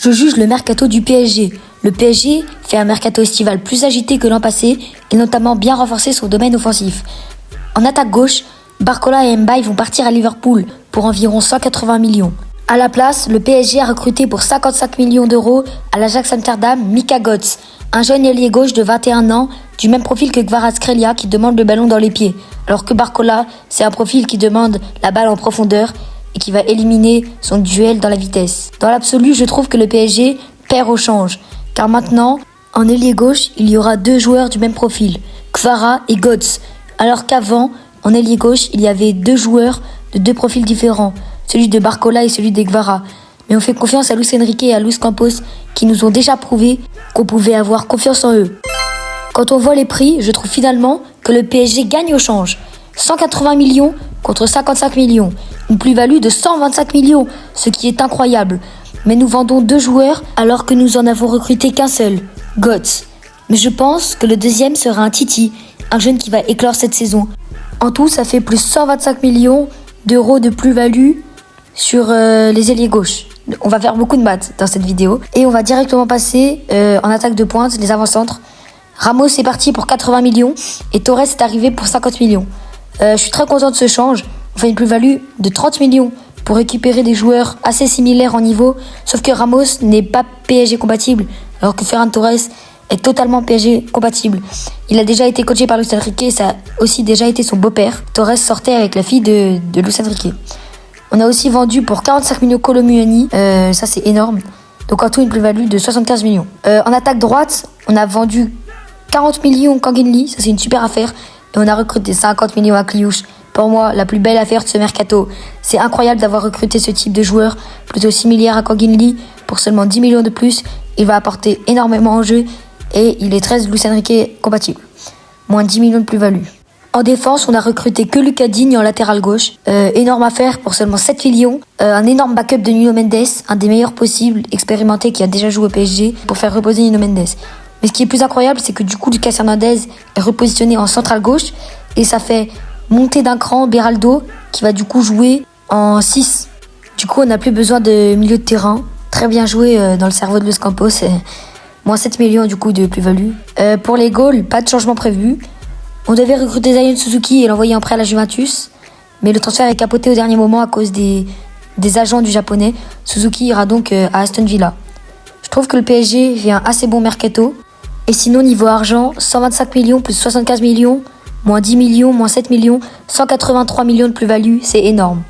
Je juge le mercato du PSG. Le PSG fait un mercato estival plus agité que l'an passé et notamment bien renforcé son domaine offensif. En attaque gauche, Barcola et Mbaye vont partir à Liverpool pour environ 180 millions. À la place, le PSG a recruté pour 55 millions d'euros à l'Ajax Amsterdam Mika Götze, un jeune ailier gauche de 21 ans, du même profil que Kvaratskhelia qui demande le ballon dans les pieds, alors que Barcola, c'est un profil qui demande la balle en profondeur et qui va éliminer son duel dans la vitesse. Dans l'absolu, je trouve que le PSG perd au change, car maintenant, en ailier gauche, il y aura deux joueurs du même profil, Kvara et Götze, alors qu'avant, en ailier gauche, il y avait deux joueurs de deux profils différents, celui de Barcola et celui de Kvara. Mais on fait confiance à Luis Enrique et à Luis Campos qui nous ont déjà prouvé qu'on pouvait avoir confiance en eux. Quand on voit les prix, je trouve finalement que le PSG gagne au change. 180 millions contre 55 millions. Une plus-value de 125 millions, ce qui est incroyable. Mais nous vendons deux joueurs alors que nous en avons recruté qu'un seul, Götze. Mais je pense que le deuxième sera un Titi, un jeune qui va éclore cette saison. En tout, ça fait plus 125 millions d'euros de plus-value sur les ailiers gauches. On va faire beaucoup de maths dans cette vidéo. Et on va directement passer en attaque de pointe, les avant-centres. Ramos est parti pour 80 millions et Torres est arrivé pour 50 millions. Je suis très content de ce change. On fait une plus-value de 30 millions pour récupérer des joueurs assez similaires en niveau. Sauf que Ramos n'est pas PSG compatible, alors que Ferran Torres est totalement PSG compatible. Il a déjà été coaché par Luis Enrique et ça a aussi déjà été son beau-père. Torres sortait avec la fille de Luis Enrique. On a aussi vendu pour 45 millions Kolo Muani, ça c'est énorme. Donc en tout une plus-value de 75 millions. En attaque droite, on a vendu 40 millions Kangin Lee, ça c'est une super affaire. Et on a recruté 50 millions à Kliouche. Pour moi, la plus belle affaire de ce mercato. C'est incroyable d'avoir recruté ce type de joueur, plutôt similaire à Kangin Lee, pour seulement 10 millions de plus. Il va apporter énormément en jeu et il est très Luis Enrique compatible. Moins 10 millions de plus-value. En défense, on a recruté que Lucas Digne en latéral gauche. Énorme affaire pour seulement 7 millions. Un énorme backup de Nuno Mendes, un des meilleurs possibles, expérimenté, qui a déjà joué au PSG, pour faire reposer Nuno Mendes. Mais ce qui est plus incroyable, c'est que du coup, Lucas Hernandez est repositionné en central gauche et ça fait monter d'un cran Beraldo qui va du coup jouer en 6. Du coup, on n'a plus besoin de milieu de terrain. Très bien joué dans le cerveau de Luis Campos. Moins 7 millions du coup de plus-value. Pour les goals, pas de changement prévu. On devait recruter Zion Suzuki et l'envoyer en prêt à la Juventus, mais le transfert est capoté au dernier moment à cause des agents du japonais. Suzuki ira donc à Aston Villa. Je trouve que le PSG fait un assez bon mercato. Et sinon, niveau argent, 125 millions plus 75 millions, moins 10 millions, moins 7 millions, 183 millions de plus-value, c'est énorme.